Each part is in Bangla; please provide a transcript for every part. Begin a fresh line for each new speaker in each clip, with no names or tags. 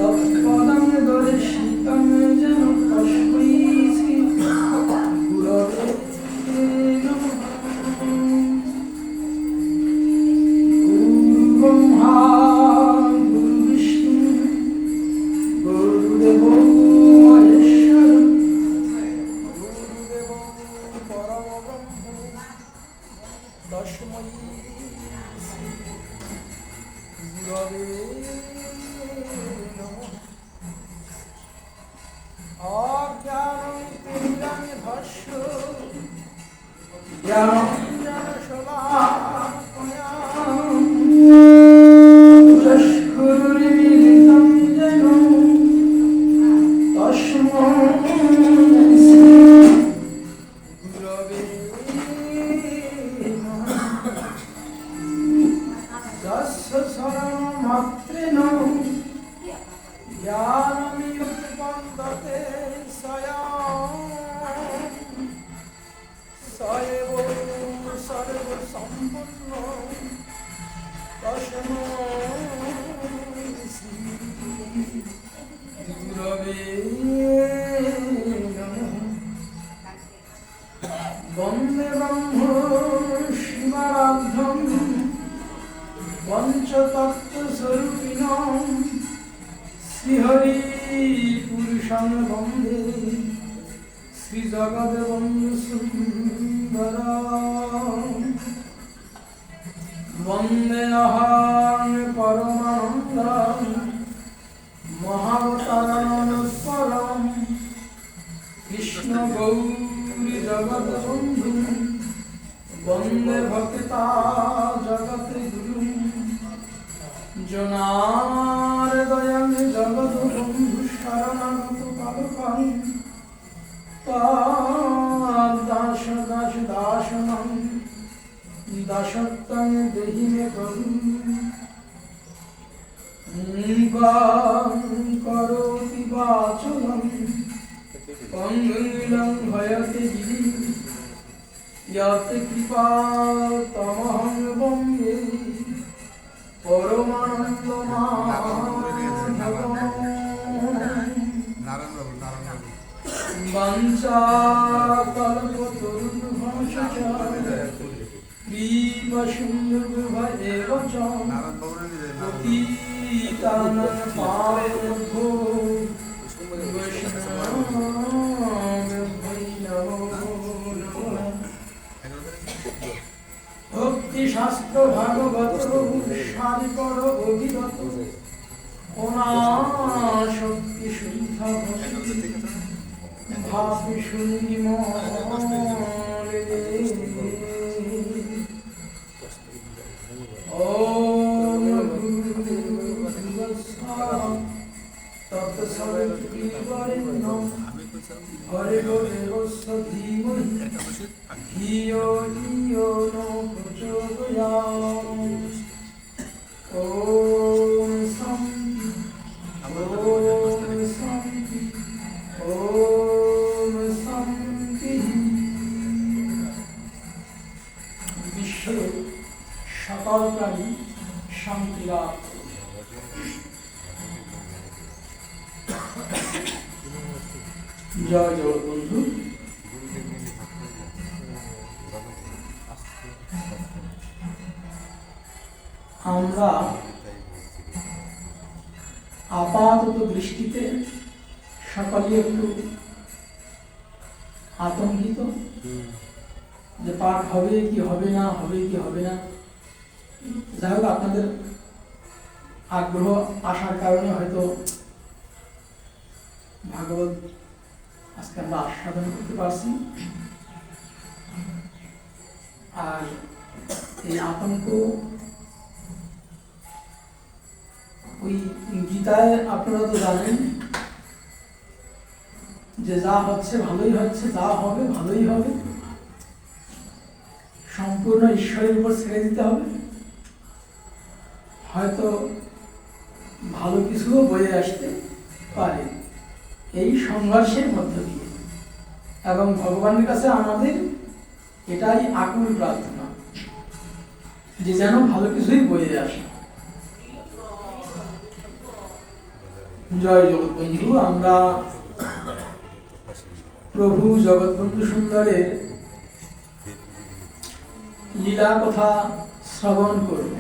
তৎপদং দর্শিতং যেন তস্मै শ্রী গুরবে নমঃ। গুরু ব্রহ্মা গুরু বিষ্ণু গুরুদেবো মহেশ্বর গুরুদেবো পরম ব্রহ্ম তস্मै শ্রী গুরবে নমঃ। অজ্ঞানতিমিরান্ধস্য জ্ঞানাঞ্জনশলাকয়া চক্ষুरुन्मीलितं येन तस्मै श्री गुरवे नमः। तस्य शरणमात्रेण ज्ञानमित्युपपद्यते स एव सर्वसम्पन्न तस्मै श्री गुरवे नमः। वन्दे ब्रह्म शिवाराध्यं पञ्चतत्त्वस्वरूपिणं श्रीहरि पुरुषं वन्दे श्रीजगद्वन्दे सुन्दरं। वन्देऽहं परमानन्दं महावतारमनुस्वरं कृष्णगौरीजगद्वन्धुं वन्दे भक्ता जगद्गुरुं। जनार्दयं जगद्बन्धु शरणं पालकं दासदासदासनं दासत्वं देहि मे प्रभु। मूकां करोति वाचलं पङ्गुलं भयते गिरिं यत् कृपातमहं वन्दे परमानन्दमाधवं। वंशाकल्पतरुभ्यश्च कृपासिन्धुभ्येव च पतितानां पावनेभ्यो वैष्णवेभ्यो नमो नमः। भक्तिशास्त्र भागवत शारिकर अभिगत अनाशक्ति शुद्ध भावि शुद्धि मोरे। ओम भूर्भुवस्सुः तत्सवितुर्वरेण्यं भर्गो देवस्य धीमहि धियो यो न प्रचोदयात्। ओम शान्ति ओम शान्ति ओम शान्ति। বিশ্বের সকল প্রাণী শান্তি লাভ করুক। জয় জগৎ বন্ধু। আমরা আপাতত দৃষ্টিতে সকলে একটু আতঙ্কিত যে পাঠ হবে কি হবে না, হবে কি হবে না। যাই হোক, আপনাদের আগ্রহ আসার কারণে হয়তো ভাগবত আজকে আমরা আস্বাদন করতে পারছি। আর এই আতঙ্ক ওই গীতায় আপনারা তো জানেন যে যা হচ্ছে ভালোই হচ্ছে, যা হবে ভালোই হবে, সম্পূর্ণ ঈশ্বরের উপর ছেড়ে দিতে হবে। হয়তো ভালো কিছুও বয়ে আসতে পারে এই সংঘর্ষের মধ্য দিয়ে। এবং ভগবানের কাছে আমাদের এটাই আকুল প্রার্থনা যে যেন ভালো কিছুই বয়ে আসে। জয় জগৎবন্ধু। আমরা প্রভু জগৎবন্ধু সুন্দরের লীলা কথা শ্রবণ করব।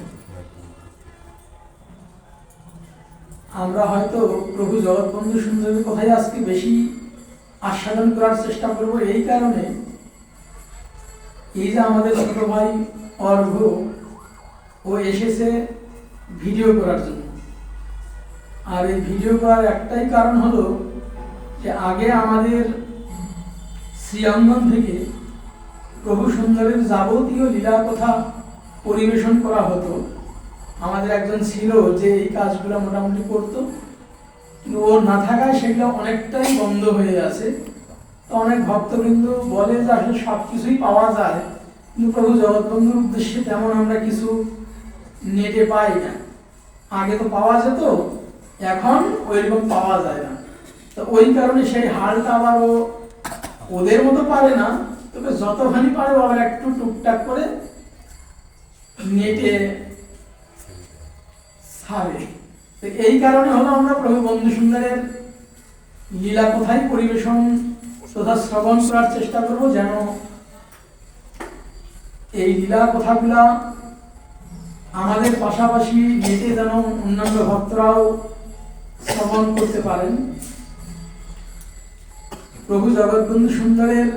আমরা হয়তো প্রভু জগৎবন্ধু সুন্দরের কথাই আজকে বেশি আস্বাদন করার চেষ্টা করব, এই কারণে এই যে আমাদের ছোট ভাই অর্ঘ ও এসেছে ভিডিও করার জন্য। আর এই ভিডিও করার একটাই কারণ হলো যে আগে আমাদের শ্রীঅঙ্গন থেকে প্রভু সুন্দরের যাবতীয় লীলা কথা পরিবেশন করা হতো। আমাদের একজন ছিল যে এই কাজগুলো মোটামুটি করতো, কিন্তু ও না থাকায় সেগুলো অনেকটাই বন্ধ হয়ে আছে। তো অনেক ভক্তবৃন্দ বলে যে আসলে সব কিছুই পাওয়া যায়, কিন্তু প্রভু জগৎবন্ধুর উদ্দেশ্যে তেমন আমরা কিছু নেটে পাই না। আগে তো পাওয়া যেত, এখন ওইরকম পাওয়া যায় না। তো ওই কারণে সেই হালটা আবার ওদের মতো পারে না, তবে যতখানি পারে আবার একটু টুকটাক করে নেটে ছাড়ে। তো এই কারণে হলো আমরা প্রভু বন্ধু সুন্দরের লীলা কথাই পরিবেশন তথা শ্রবণ করার চেষ্টা করব, যেন এই লীলা কথাগুলা আমাদের পাশাপাশি নেটে যেন অন্যান্য ভক্তরাও শ্রবণ করতে পারেন। প্রভু জগৎবন্ধু সুন্দরের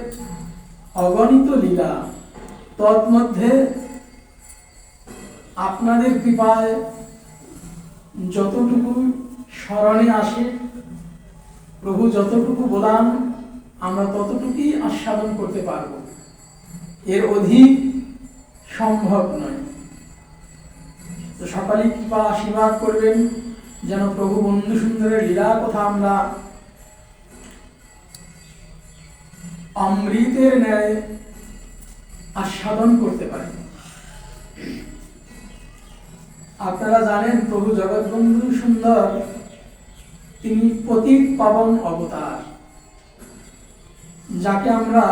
অগণিত লীলা, তন্মধ্যে আপনাদের কৃপায় যতটুকু স্মরণে আসে, প্রভু যতটুকু বলান আমরা ততটুকুই আস্বাদন করতে পারব, এর অধিক সম্ভব নয়। তো সকালেই কৃপা আশীর্বাদ করবেন যেন প্রভু বন্ধু সুন্দরের লীলা কথা আমরা অমৃতের ন্যায় আস্বাদন করতে পারি। আপনারা জানেন প্রভু জগৎবন্ধু সুন্দর তিনি পতিত পাবন অবতার, যাকে আমরা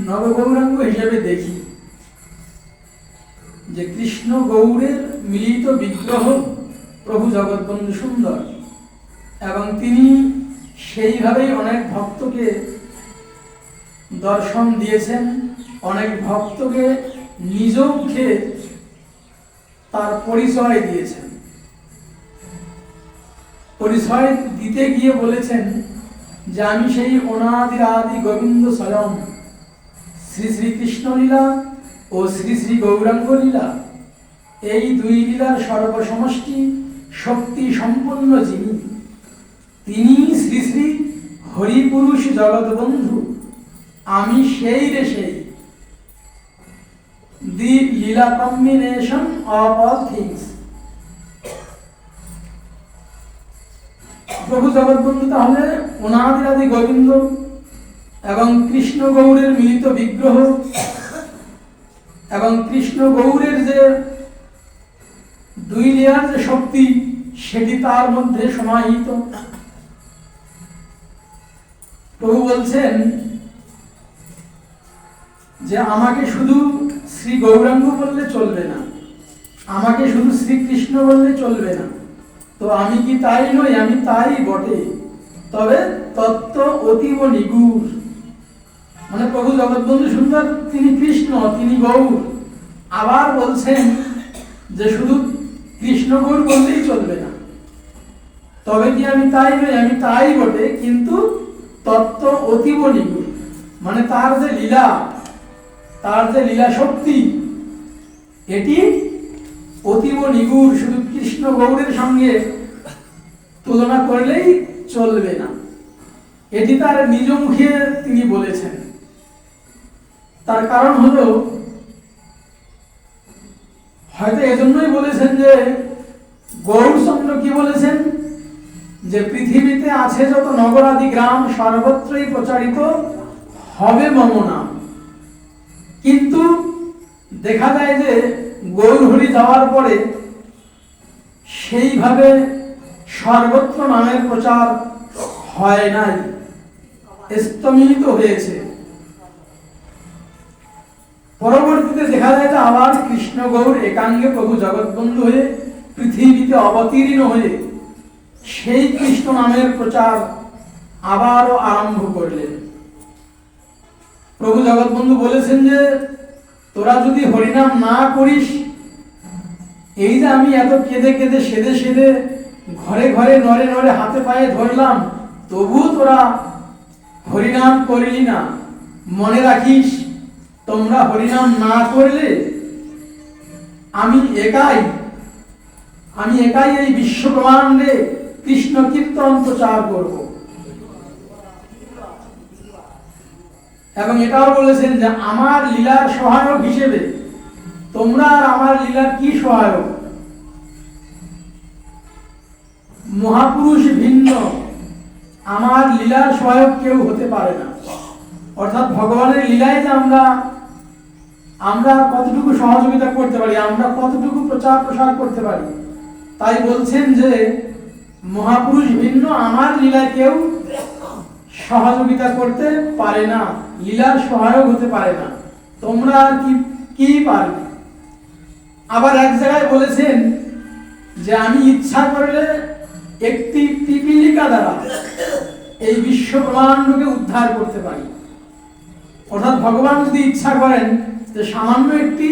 নবগৌরাঙ্গ হিসেবে দেখি। যে কৃষ্ণ গৌরের মিলিত বিগ্রহ প্রভু জগৎবন্ধু সুন্দর, এবং তিনি সেইভাবেই অনেক ভক্তকে দর্শন দিয়েছেন, অনেক ভক্তকে নিজ মুখে তার পরিচয় দিয়েছেন। পরিচয় দিতে গিয়ে বলেছেন যে আমি সেই অনাদিরাদি গোবিন্দ স্বয়ং শ্রী শ্রী কৃষ্ণ লীলা ও শ্রী শ্রী গৌরাঙ্গ লীলা, এই দুই লীলার সর্বসমষ্টি শক্তি সম্পন্ন যিনি, তিনি শ্রী শ্রী হরিপুরুষ জগৎবন্ধু। আমি সেই রে সেই, দি লীলা কম্বিনেশন অফ অল থিংস। প্রভু জগৎবন্ধু তাহলে অনাদিরাদি গোবিন্দ এবং কৃষ্ণ গৌরের মিলিত বিগ্রহ, এবং কৃষ্ণ গৌরের যে দুই লীলার যে শক্তি সেটি তার মধ্যে সমাহিত। প্রভু বলছেন যে আমাকে শুধু শ্রী গৌরাঙ্গ বললে চলবে না, আমাকে শুধু শ্রীকৃষ্ণ বললে চলবে না। তো আমি কি তাই নই? আমি তাই বটে, তবে তত্ত্ব অতীব নিগুড়। মানে প্রভু জগৎবন্ধু সুন্দর তিনি কৃষ্ণ, তিনি গৌর। আবার বলছেন যে শুধু কৃষ্ণ গৌর বললেই চলবে না, তবে কি আমি তাই নই? আমি তাই বটে, কিন্তু তত্ত্ব অতীব নিগুড়। মানে তার যে লীলা, তার যে লীলা শক্তি, এটি অতীব নিগুড়, শুধু কৃষ্ণ গৌরের সঙ্গে তুলনা করলেই চলবে না। এটি তার নিজ মুখে তিনি বলেছেন। তার কারণ হলো হয়তো এজন্যই বলেছেন যে গৌরচন্দ্র কি বলেছেন যে পৃথিবীতে আছে যত নগরাদি গ্রাম সর্বত্রই প্রচারিত হবে মম নাম। কিন্তু দেখা যায় যে গৌরহরি যাওয়ার পরে সেইভাবে সর্বত্র নামের প্রচার হয় নাই, স্তম্ভিত হয়েছে। পরবর্তীতে দেখা যায় যে আবার কৃষ্ণ গৌর একাঙ্গে প্রভু জগৎবন্ধু হয়ে থেকে অবতীর্ণ হয়ে সেই কৃষ্ণ নামের প্রচার আবারও আরম্ভ করলেন। প্রভু জগৎবন্ধু বলেছেন যে তোরা যদি হরিনাম না করিস, এই যে আমি এত কেঁদে কেঁদে সেদে সেদে ঘরে ঘরে নরে নরে হাতে পায়ে ধরলাম, তবু তোরা হরিনাম করলি না। মনে রাখিস, তোমরা হরিনাম না করলে আমি একাই এই বিশ্ব ব্রহ্মাণ্ডে কৃষ্ণ কীর্তন প্রচার করব। এবং এটাও বলেছেন যে আমার লীলার সহায়ক হিসেবে তোমরা আর আমার লীলার কি সহায়ক? মহাপুরুষ ভিন্ন আমার লীলার সহায়ক কেউ হতে পারে না। অর্থাৎ ভগবানের লীলায় যে আমরা কতটুকু সহযোগিতা করতে পারি, আমরা কতটুকু প্রচার প্রসার করতে পারি, তাই বলছেন যে মহাপুরুষ ভিন্ন আমার লীলায় কেউ সহযোগিতা করতে পারে না, লীলার সহায়ক হতে পারে না। তোমরা আর কি পারবে? আবার এক জায়গায় বলেছেন যে আমি ইচ্ছা করলে একটি পিপীলিকা দ্বারা এই বিশ্ব ব্রহ্মাণ্ডকে উদ্ধার করতে পারি। অর্থাৎ ভগবান যদি ইচ্ছা করেন যে সামান্য একটি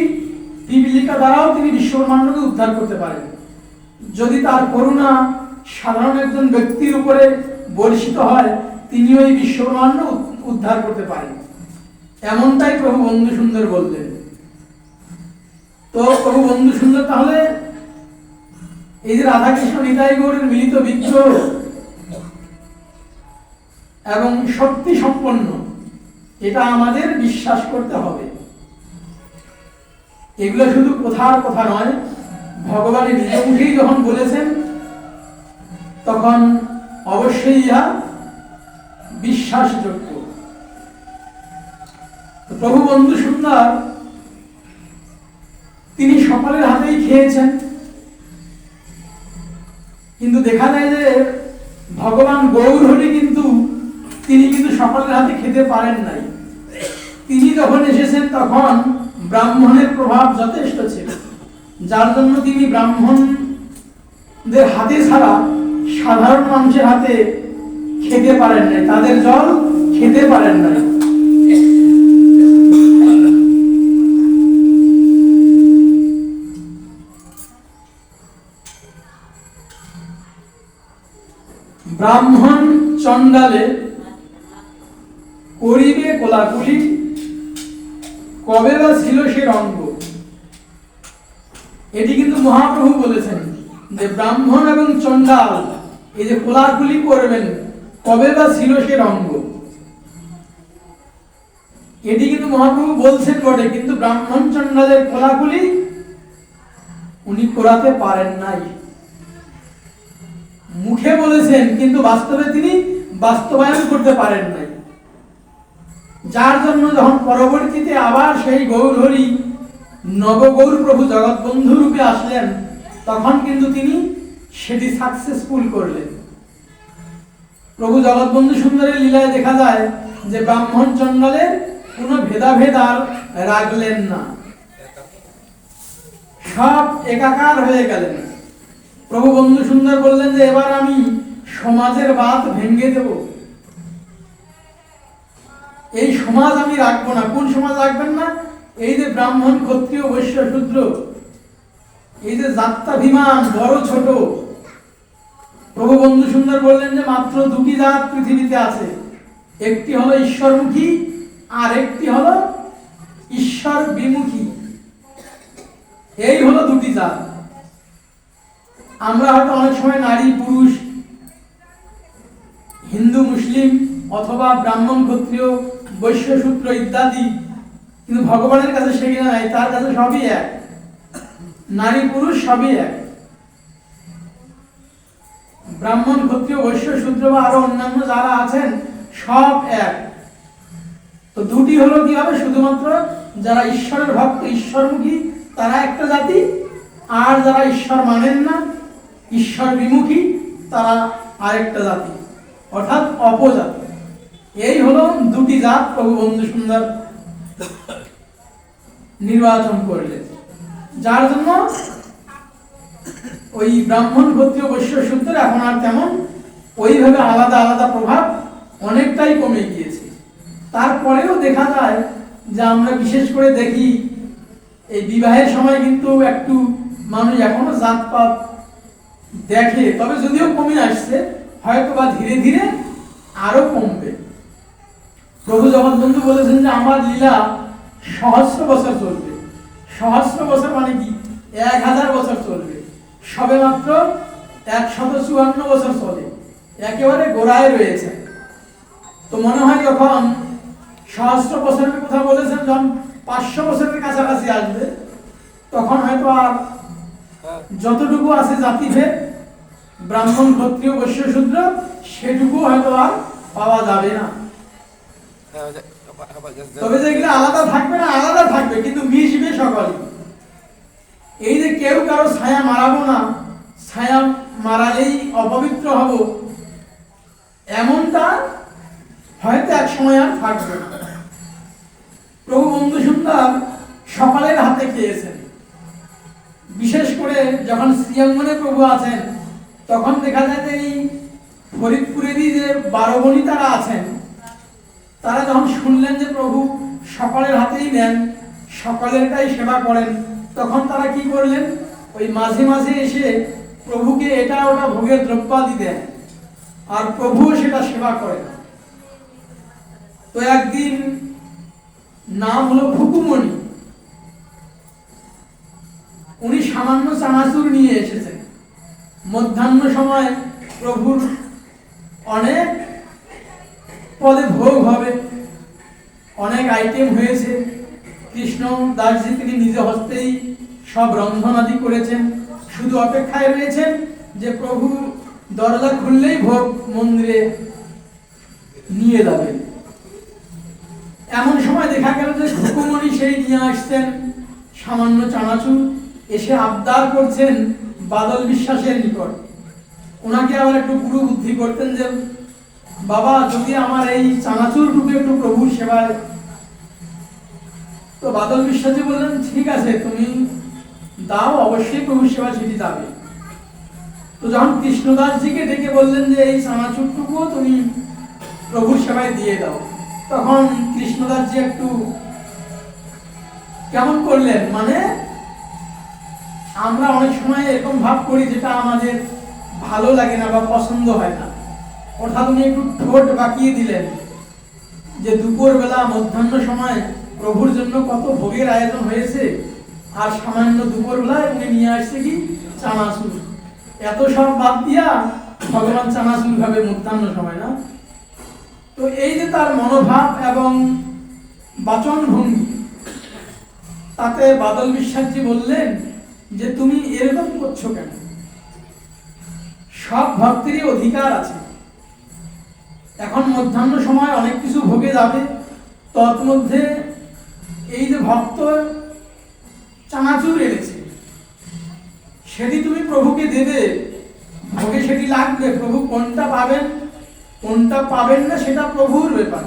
পিপীলিকা দ্বারাও তিনি বিশ্ব ব্রহ্মাণ্ডকে উদ্ধার করতে পারেন। যদি তার করুণা সাধারণ একজন ব্যক্তির উপরে বর্ষিত হয়, তিনি ওই বিশ্ব ব্রহ্মাণ্ড উদ্ধার করতে পারেন। এমনটাই প্রভু বন্ধু সুন্দর বললেন। তো প্রভু বন্ধু সুন্দর তাহলে এই যে রাধাকৃষ্ণ নিতাই গৌরের মিলিত বিগ্রহ এবং শক্তি সম্পন্ন, এটা আমাদের বিশ্বাস করতে হবে। এগুলো শুধু কথার কথা নয়, ভগবানের নিজ মুখেই যখন বলেছেন তখন অবশ্যই ইহা বিশ্বাসযোগ্য। প্রভু বন্ধু সুন্দর তিনি সকলের হাতেই খেয়েছেন, কিন্তু দেখা যায় যে ভগবান গৌরহরি তিনি কিন্তু সকলের হাতে খেতে পারেন নাই। তিনি যখন এসেছেন তখন ব্রাহ্মণের প্রভাব যথেষ্ট ছিল, যার জন্য তিনি ব্রাহ্মণদের হাতে ছাড়া সাধারণ মানুষের হাতে খেতে পারেন নাই, তাদের জল খেতে পারেন নাই। ব্রাহ্মণ চণ্ডালে করিবে কোলাকুলি, কবে বা ছিল সে রঙ্গ। এটি কিন্তু মহাপ্রভু বলেছেন যে ব্রাহ্মণ এবং চণ্ডাল এই যে কোলাকুলি করবেন, কবে বা ছিল সে রঙ্গ। এটি কিন্তু মহাপ্রভু বলছেন বটে, কিন্তু ব্রাহ্মণ চণ্ডালের কোলাকুলি উনি করাতে পারেন নাই। মুখে বলেছেন, কিন্তু বাস্তবে তিনি বাস্তবায়ন করতে পারেন নাই। যার জন্য যখন পরবর্তীতে আবার সেই গৌরহরি নবগৌর প্রভু জগৎবন্ধু রূপে আসলেন, তখন কিন্তু তিনি সেটি সাকসেসফুল করলেন। প্রভু জগৎবন্ধু সুন্দরের লীলায় দেখা যায় যে ব্রাহ্মণ চণ্ডালের কোনো ভেদাভেদ আর রাখলেন না, সব একাকার হয়ে গেলেন। প্রভু বন্ধু সুন্দর বললেন যে এবার আমি সমাজের বাঁধ ভেঙে দেব, এই সমাজ আমি রাখবো না। কোন সমাজ রাখবেন না? এই যে ব্রাহ্মণ ক্ষত্রিয় বৈশ্য শূদ্র, এই যে জাত্যাভিমান বড় ছোট। প্রভু বন্ধু সুন্দর বললেন যে মাত্র দুটি জাত পৃথিবীতে আছে, একটি হলো ঈশ্বরমুখী আর একটি হলো ঈশ্বর বিমুখী। এই হলো দুটি জাত। আমরা হয়তো অনেক সময় নারী পুরুষ, হিন্দু মুসলিম অথবা ব্রাহ্মণ ক্ষত্রিয় বৈশ্য শূদ্র ইত্যাদি, কিন্তু ভগবানের কাছে সেগুলো নাই, তার কাছে সবই এক, নারী পুরুষ সবই এক। ব্রাহ্মণ ক্ষত্রিয় বৈশ্য শূদ্র বা আরো অন্যান্য যারা আছেন সব এক। তো দুটি হলো কি হবে? শুধুমাত্র যারা ঈশ্বরের ভক্ত ঈশ্বরমুখী তারা একটা জাতি, আর যারা ঈশ্বর মানেন না ঈশ্বর বিমুখী তারা আরেকটা জাতি, অর্থাৎ অপজাতি। এই হলো দুটি জাত প্রভু বন্ধু সুন্দর নির্বাচন করলেন, যার জন্য ওই ব্রাহ্মণ ক্ষত্রিয় বৈশ্য শূদ্রের এখন আর তেমন ওইভাবে আলাদা আলাদা প্রভাব অনেকটাই কমে গিয়েছে। তারপরেও দেখা যায় যে আমরা বিশেষ করে দেখি এই বিবাহের সময় কিন্তু একটু মানুষ এখনো জাতপাত দেখে, তবে যদিও কমে আসছে, হয়তো বা ধীরে ধীরে আরো কমবে। প্রভু জগৎবন্ধু বলেছেন যে আমার লীলা সহস্র বছর চলবে। সহস্র বছর মানে কি? 1000 বছর চলবে। সবে মাত্র 154 বছর চলে, একেবারে গোড়ায় রয়েছে। তো মনে হয় যখন সহস্র বছরের কথা বলেছেন, যখন 500 বছরের কাছাকাছি আসবে, তখন হয়তো আর যতটুকু আছে জাতিভেদ, ব্রাহ্মণ ক্ষত্রিয় বৈশ্য শূদ্র, সেটুকু হয়তো আর পাওয়া যাবে না। তবে যেগুলো আলাদা থাকবে না, আলাদা থাকবে, কিন্তু মিশবে সকলে। এই যে কেউ কারো ছায়া মারাবো না, ছায়া মারালেই অপবিত্র হব, এমনটা হয়তো এক সময় আর থাকবে না। প্রভু বন্ধু সুন্দর সকালের হাতে খেয়েছেন। বিশেষ করে যখন শ্রীঅঙ্গনে প্রভু আছেন, তখন দেখা যায় যে এই ফরিদপুরেরই যে 12 বণিতারা আছেন, তারা যখন শুনলেন যে প্রভু সকালের হাতেই নেন, সকালেরটাই সেবা করেন, তখন তারা কি করলেন, ওই মাঝে মাঝে এসে প্রভুকে এটা ওটা ভোগের দ্রব্যাদি দেন, আর প্রভুও সেটা সেবা করেন। তো একদিন নাম হলো ফুকুমণি, উনি সামান্য চানাচুর নিয়ে এসেছেন। মধ্যাহ্ন সময় প্রভুর অনেক পদে ভোগ হবে, অনেক আইটেম হয়েছে। কৃষ্ণ দাসজি তিনি নিজ হস্তেই সব রন্ধনাদি করেছেন, শুধু অপেক্ষায় রয়েছেন যে প্রভু দরজা খুললেই ভোগ মন্দিরে নিয়ে যাবেন। এমন সময় দেখা গেল যে ফুকুমণি সেই নিয়ে আসছেন সামান্য চানাচুর, এসে আবদার করছেন বাদল বিশ্বাসের নিকট। ওনাকে আবার একটু গুরু বুদ্ধি করতেন যে বাবা যদি আমার এই চানাচুরটুকু একটু প্রভুর সেবায়। তো বাদল বিশ্বাসী বললেন ঠিক আছে, তুমি দাও, অবশ্যই প্রভুর সেবা সেটি যাবে। তো যখন কৃষ্ণদাসজিকে ডেকে বললেন যে এই চানাচুরটুকুও তুমি প্রভুর সেবায় দিয়ে দাও, তখন কৃষ্ণদাসজি একটু কেমন করলেন, মানে আমরা অনেক সময় এরকম ভাব করি যেটা আমাদের ভালো লাগে না বা পছন্দ হয় না। অর্থাৎ উনি একটু ঠোঁট বাঁকিয়ে দিলেন যে দুপুরবেলা মধ্যাহ্ন সময় প্রভুর জন্য কত ভোগের আয়োজন হয়েছে, আর সামান্য দুপুরবেলায় উনি নিয়ে আসছে কি চানাচুর। এত সব বাদ দিয়া ভগবান চানাচুর খাবে মধ্যাহ্ন সময় না? তো এই যে তার মনোভাব এবং বাচন ভঙ্গি, তাতে বাদল বিশ্বাসজি বললেন যে তুমি এরকম করছো কেন? সব ভক্তেরই অধিকার আছে। এখন মধ্যাহ্ন সময় অনেক কিছু ভোগে যাবে, তৎমধ্যে এই যে ভক্ত চানাচুর এনেছে, সেটি তুমি প্রভুকে দেবে, ভোগে সেটি লাগবে। প্রভু কোনটা পাবেন কোনটা পাবেন না সেটা প্রভুর ব্যাপার,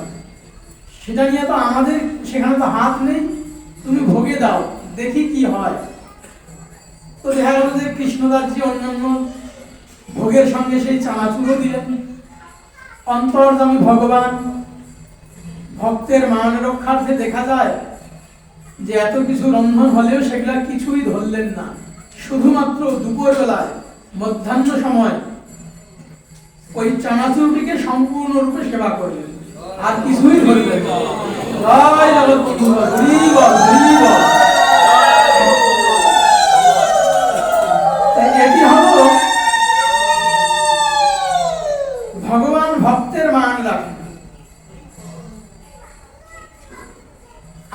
সেটা নিয়ে তো আমাদের সেখানে তো হাত নেই। তুমি ভোগে দাও, দেখি কি হয়। তো দেখা গেল যে কৃষ্ণদাসজি অন্যান্য ভোগের সঙ্গে সেই চানাচুরও দিলেন। অন্তর্যামী ভগবান ভক্তের মান রক্ষার্থে দেখা যায় যে এত কিছু রন্ধন হলেও সেগুলা কিছুই ধরলেন না, শুধুমাত্র দুপুর বেলায় মধ্যাহ্ন সময় ওই চানাচুরটিকে সম্পূর্ণরূপে সেবা করলেন, আর কিছুই ধরলেন না। জয় জগৎবন্ধু, হরি বল, হরি বল। এটি হলো ভগবান ভক্তের মান রাখেন।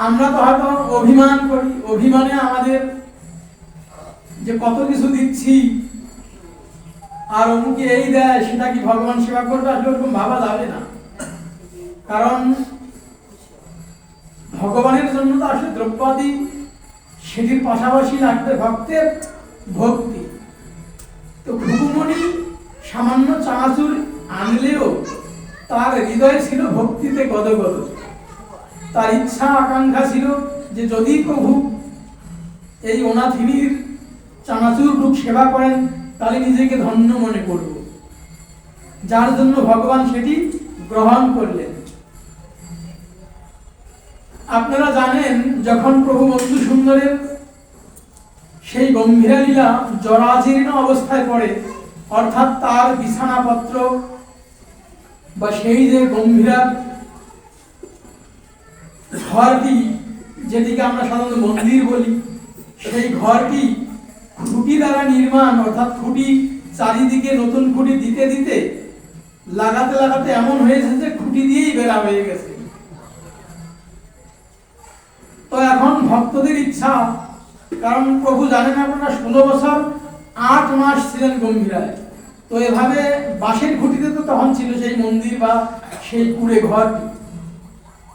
আমরা তো হয়তো অভিমান করি, অভিমানে আমাদের যে কত কিছু দিচ্ছি আর অমুকে এই দেয়, সেটা কি ভগবান সেবা করবে? আসলে ওরকম ভাবা যাবে না। কারণ ভগবানের জন্য তো আসলে দ্রব্যাদি, সেটির পাশাপাশি লাগবে ভক্তের ভক্তি। তো ভুবমণি সামান্য চানাচুর আনলেও তার হৃদয়ে ছিল ভক্তিতে গদগদ। তার ইচ্ছা আকাঙ্ক্ষা ছিল যে যদি প্রভু এই অনাথিনীর চানাচুর লোক সেবা করেন তাহলে নিজেকে ধন্য মনে করব, যার জন্য ভগবান সেটি গ্রহণ করলেন। আপনারা জানেন যখন প্রভু বন্ধু সুন্দরের সেই গম্ভীরা লীলা জরাজীর্ণ অবস্থায় পড়ে, অর্থাৎ তার বিছানাপত্র বা সেই যে গম্ভীরা ঘরটি, যেটিকে আমরা সাধারণত মন্দির বলি, সেই ঘরটি খুঁটি দ্বারা নির্মাণ, অর্থাৎ খুঁটি চারিদিকে নতুন খুঁটি দিতে দিতে লাগাতে লাগাতে এমন হয়েছে যে খুঁটি দিয়েই বেড়া হয়ে গেছে। তো এখন ভক্তদের ইচ্ছা, কারণ প্রভু জানেন আপনারা 16 বছর 8 মাস ছিলেন গম্ভীরায়, তো এভাবে বাঁশের খুঁটিতে তো তখন ছিল সেই মন্দির বা সেই কুড়ে ঘরটি।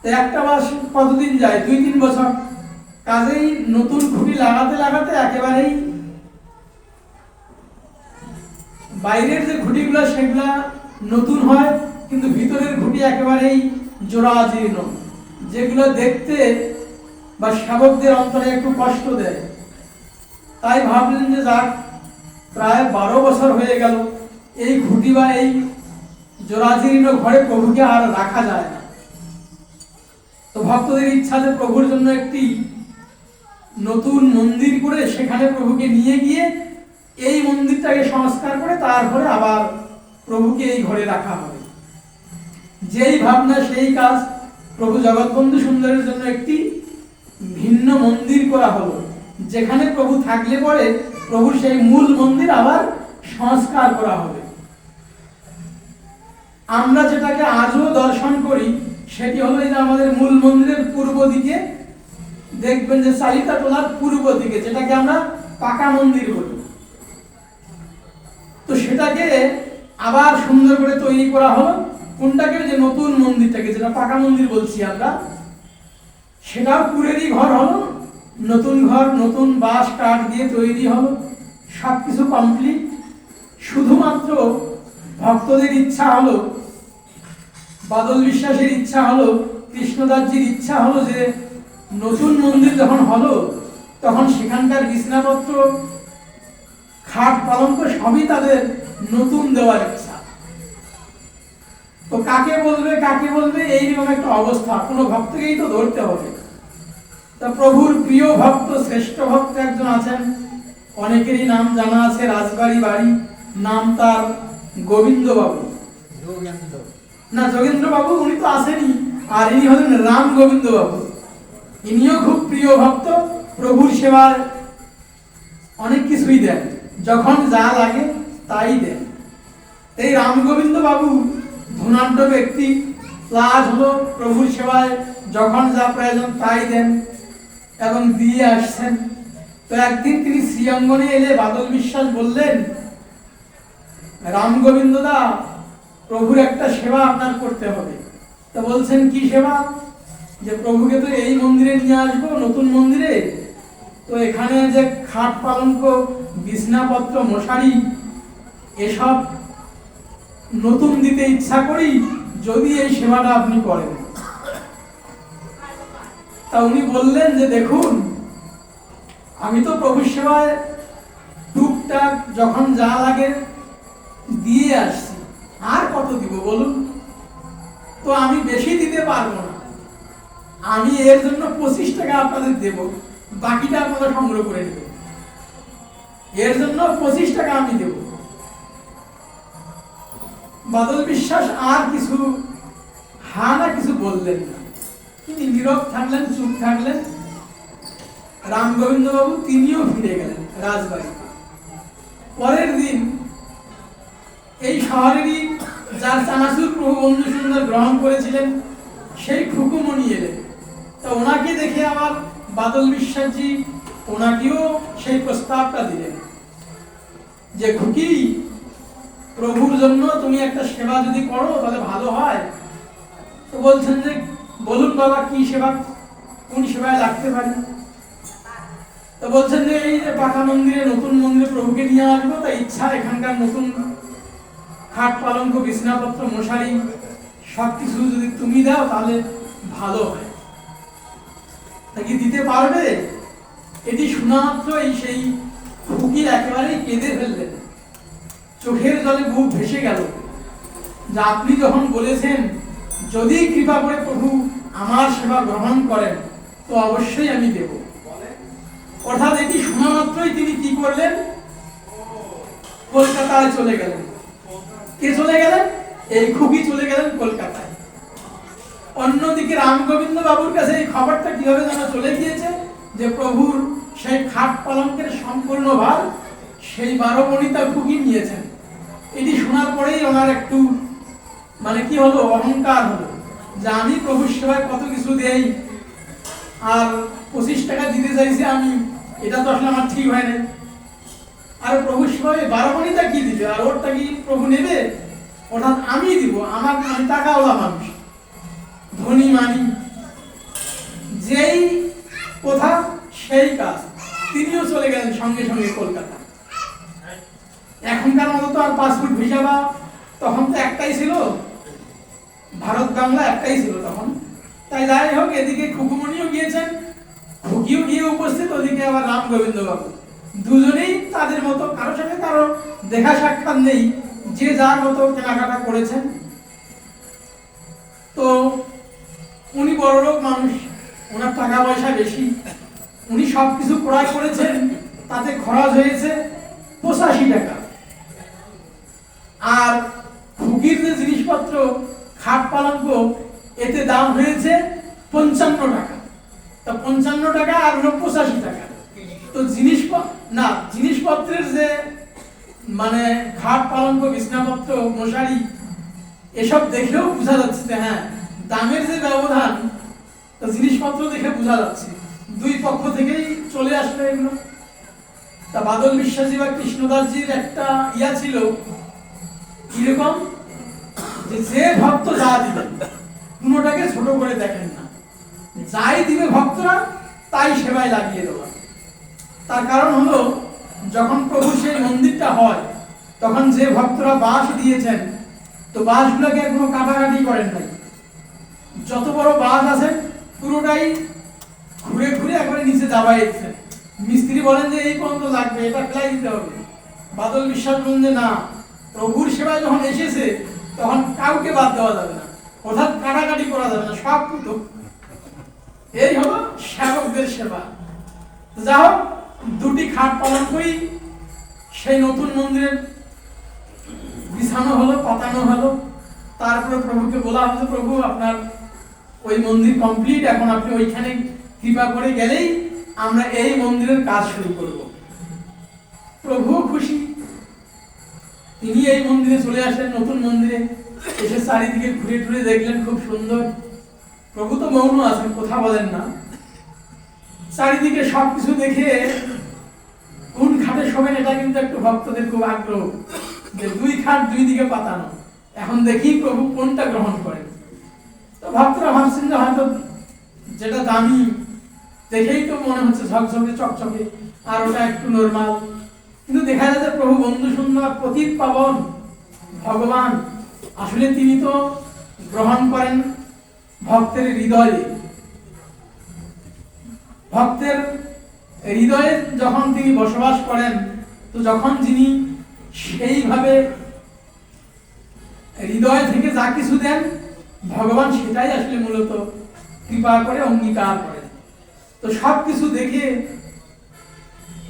তো একটা বাস কতদিন যায়? 2-3 বছর। কাজেই নতুন খুঁটি লাগাতে লাগাতে একেবারেই বাইরের যে খুঁটিগুলো সেগুলা নতুন হয়, কিন্তু ভিতরের খুঁটি একেবারেই জরাজীর্ণ, যেগুলো দেখতে বা সেবকদের অন্তরে একটু কষ্ট দেয়। তাই ভাবলেন যে যাক, প্রায় 12 বছর হয়ে গেল, এই খুঁটি বা এই জরাজীর্ণ ঘরে প্রভুকে আর রাখা যায় না। তো ভক্তদের ইচ্ছা যে প্রভুর জন্য একটি নতুন মন্দির করে সেখানে প্রভুকে নিয়ে গিয়ে এই মন্দিরটাকে সংস্কার করে তারপরে আবার প্রভুকে এই ঘরে রাখা হবে। যেই ভাবনা সেই কাজ, প্রভু জগৎবন্ধু সুন্দরের জন্য একটি ভিন্ন মন্দির করা হলো, যেখানে প্রভু থাকলে পরে প্রভুর সেই মূল মন্দির আবার সংস্কার করা হবে। আমরা যেটাকে আজও দর্শন করি সেটি হলো যে আমাদের মূল মন্দিরের পূর্ব দিকে দেখবেন যে চালিতা টোলার পূর্ব দিকে, যেটাকে আমরা পাকা মন্দির বলি। তো সেটাকে আবার সুন্দর করে তৈরি করা হলো। কোনটাকে? যে নতুন মন্দিরটাকে, যেটা পাকা মন্দির বলছি আমরা, সেটাও কুড়েরই ঘর হলো, নতুন ঘর, নতুন বাঁশ কাঠ দিয়ে তৈরি হলো, সবকিছু কমপ্লিট। শুধুমাত্র ভক্তদের ইচ্ছা হলো, বাদল বিশ্বাসের ইচ্ছা হলো, কৃষ্ণদাসজির ইচ্ছা হলো যে নতুন মন্দির যখন হলো তখন সেখানকার বিছনাপত্র, খাট, পালঙ্ক সবই তাদের নতুন দেওয়ার ইচ্ছা। তো কাকে বলবে এইরকম একটা অবস্থা, কোনো ভক্তকেই তো ধরতে হবে। তা প্রভুর প্রিয় ভক্ত, শ্রেষ্ঠ ভক্ত একজন আছেন, অনেকেরই নাম জানা আছে, রাজবাড়ি বাড়ি, নাম তার গোবিন্দ বাবু। না, যোগেন্দ্র বাবু উনি তো আসেনি, আর ইনি হলেন রাম গোবিন্দ বাবু। ইনিও খুব প্রিয় ভক্ত, প্রভুর সেবার অনেক কিছুই দেন, যখন যা লাগে তাই দেন। এই রাম গোবিন্দ বাবু ধনাঢ্য ব্যক্তি, প্লাস হলো প্রভুর সেবায় যখন যা প্রয়োজন তাই দেন এবং দিয়ে আসছেন। তো একদিন তিনি শ্রীঅঙ্গনে এলে বাদল বিশ্বাস বললেন, রাম গোবিন্দ দা, প্রভুর একটা সেবা আপনার করতে হবে। তো বলছেন কি সেবা? যে প্রভুকে তো এই মন্দিরে নিয়ে আসবো, নতুন মন্দিরে, তো এখানে যে খাট, পালঙ্ক, বিছনাপত্র, মশারি এসব নতুন দিতে ইচ্ছা করি, যদি এই সেবাটা আপনি করেন। তা উনি বললেন যে দেখুন, আমি তো প্রভুর সেবায় টুকটাক যখন যা লাগে দিয়ে আসছি, আর কত দিব বলুন? তো আমি বেশি দিতে পারবো না, আমি এর জন্য 25 টাকা আপনাদের দেব, বাকিটা আপনারা সংগ্রহ করে নেবেন। এর জন্য 25 টাকা আমি দেব। বাদল বিশ্বাস আর কিছু না কিছু বললেন না, তিনি নীরব থাকলেন, চুপ থাকলেন। রাম গোবিন্দ বাবু তিনিও ফিরে গেলেন রাজবাড়িতে। পরের দিন এই শহরেরই যার চানাচুর প্রভু বন্ধু সুন্দর গ্রহণ করেছিলেন সেই খুকুমণি এলেন। তো ওনাকে দেখে আবার বাদল বিশ্বাসজি ওনাকেও সেই প্রস্তাবটা দিলেন যে খুকি, প্রভুর জন্য তুমি একটা সেবা যদি করো তাহলে ভালো হয়। তো বলছেন যে বলুন বাবা, কি সেবা, কোন সেবায় লাগতে পারি? তো বলছেন যে এই যে পাকা মন্দিরে, নতুন মন্দিরে প্রভুকে নিয়ে আসবো, তাই ইচ্ছা এখানকার নতুন খাট, পালঙ্ক, বিছনাপত্র, মশারি সবকিছু যদি তুমি দাও তাহলে ভালো হয়। তা কি দিতে পারবে? এটি শোনা মাত্রই সেই খুকি একেবারেই কেঁদে ফেললেন, চোখের জলে বুক ভেসে গেল যে আপনি যখন বলেছেন যদি কৃপা করে প্রভু আমার সেবা গ্রহণ করেন তো অবশ্যই আমি দেব। অর্থাৎ এটি শোনা মাত্রই তিনি কি করলেন, কলকাতায় চলে গেলেন। কে চলে গেলেন? এই খুকি চলে গেলেন কলকাতায়। অন্যদিকে রামগোবিন্দ বাবুর কাছে এই খবরটা কিভাবে যেন চলে গিয়েছে যে প্রভুর সেই খাট পালঙ্কের সম্পূর্ণ ভার সেই 12 বনিতা খুকি নিয়েছেন। এটি শোনার পরেই ওনার একটু মানে কি হলো, অহংকার হলো যে আমি প্রভুর সেবায় কত কিছু দেই আর 25 টাকা দিতে চাইছি আমি, এটা তো আসলে আমার ঠিক হয় না। আর প্রভুর সেবায় 12 বনিতা কি দিবে, আর ওরটা কি প্রভু নেবে? অর্থাৎ আমি দিব, আমি টাকাওয়ালা মানুষ, ধনী মানি, যেই কথা সেই কাজ। তিনিও চলে গেলেন সঙ্গে সঙ্গে কলকাতা। এখনকার মতো তো আর পাসপোর্ট ভিসা বা তখন তো একটাই ছিল, ভারত বাংলা একটাই ছিল তখন। তাই যাই হোক, এদিকে খুকুমণিও গিয়েছেন, খুকিও গিয়ে উপস্থিত, ওদিকে আবার রাম গোবিন্দ বাবু। দুজনেই তাদের মতো, কারোর সাথে কারো দেখা সাক্ষাৎ নেই, যে যার মতো কেনাকাটা করেছেন। তো উনি বড়লোক মানুষ, ওনার টাকা পয়সা বেশি, উনি সবকিছু ক্রয় করেছেন, তাতে খরচ হয়েছে 85 টাকা। আর খুকির যে জিনিসপত্র খাট পালঙ্ক, এতে দাম হয়েছে 55 টাকা। তা 55 টাকা আর 85 টাকা, তো জিনিসপত্রের যে মানে খাট পালঙ্ক বিছনাপত্র মশারি এসব দেখেও বোঝা যাচ্ছে যে হ্যাঁ দামের যে ব্যবধান, তো জিনিসপত্র দেখে বোঝা যাচ্ছে দুই পক্ষ থেকেই চলে আসবে এগুলো। তা বাদল বিশ্বাসী বা কৃষ্ণদাসজির একটা ইয়া ছিল কিরকম, যে ভক্ত যা দিবেন কোনোটাকে ছোট করে দেখেন না, যাই দিবে ভক্তরা তাই সেবায় লাগিয়ে দেওয়া। তার কারণ হলো যখন প্রভু সেই মন্দিরটা হয় তখন যে ভক্তরা বাঁশ দিয়েছেন, তো বাঁশগুলোকে কোনো কাটাকাটি করেন নাই, যত বড় বাঁশ আছে পুরোটাই ঘুরে ঘুরে একবারে নিচে যাবাই দিচ্ছেন। মিস্ত্রি বলেন যে এই পর্যন্ত লাগবে, এটা ফেলাই দিতে হবে। বাদল বিশ্বাস বলেন যে না, প্রভুর সেবায় যখন এসেছে তখন কাউকে বাদ দেওয়া যাবে না, অর্থাৎ কাটাকাটি করা যাবে না, সব পুতো। এই হলো সেবকদের সেবা। যা হোক, দুটি খাট পালঙ্কই সেই নতুন মন্দিরে বিছানো হলো, পাতানো হলো। তারপরে প্রভুকে বলা হলো, প্রভু আপনার ওই মন্দির কমপ্লিট, এখন আপনি ওইখানে কৃপা করে গেলেই আমরা এই মন্দিরের কাজ শুরু করব। প্রভু খুশি, তিনি এই মন্দিরে চলে আসলেন, নতুন মন্দিরে এসে চারিদিকে ঘুরে ঘুরে দেখলেন খুব সুন্দর। প্রভু তো মৌন আছেন, কথা বলেন না। চারিদিকে সবকিছু দেখে কোন খাটে শোবেন এটা কিন্তু একটু ভক্তদের খুব আগ্রহ, যে দুই খাট দুই দিকে পাতানো, এখন দেখি প্রভু কোনটা গ্রহণ করেন। তো ভক্তরা ভাবছেন যে হয়তো যেটা দামি দেখেই তো মনে হচ্ছে ঝকঝকে চকচকে, আর ওটা একটু নরমাল। কিন্তু দেখা যায় যে প্রভু বন্ধু সুন্দর, পতিত পাবন ভগবান, আসলে তিনি তো গ্রহণ করেন ভক্তের হৃদয়ে। ভক্তের হৃদয়ে যখন তিনি বসবাস করেন, তো যখন যিনি সেইভাবে হৃদয় থেকে যা কিছু দেন, ভগবান সেটাই আসলে মূলত কৃপা করে অঙ্গীকার করেন। তো সব কিছু দেখে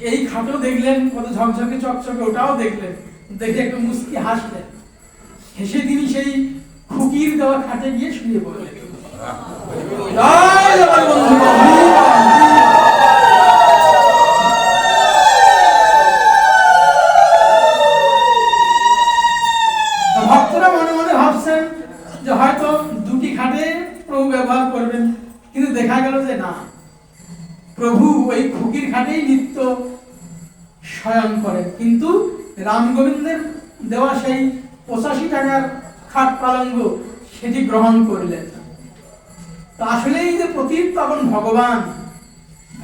এই খাটও দেখলেন কত ঝকঝকে চকচকে, ওটাও দেখলেন, দেখে একটু মুস্কি হাসলেন। হেসে তিনি সেই খুকির দেওয়া খাটে গিয়ে শুয়ে পড়লেন। ভক্তরা মনে মনে ভাবছেন যে হয়তো দুটি খাটে প্রভু ব্যবহার করবেন, কিন্তু দেখা গেল যে না, প্রভু ওই খুকির খাটেই নিত্য শয়ন করেন, কিন্তু রামগোবিন্দের দেওয়া সেই 85 টাকার খাট পালঙ্ক সেটি গ্রহণ করলেন। তো আসলে এই যে পতিত পাবন ভগবান,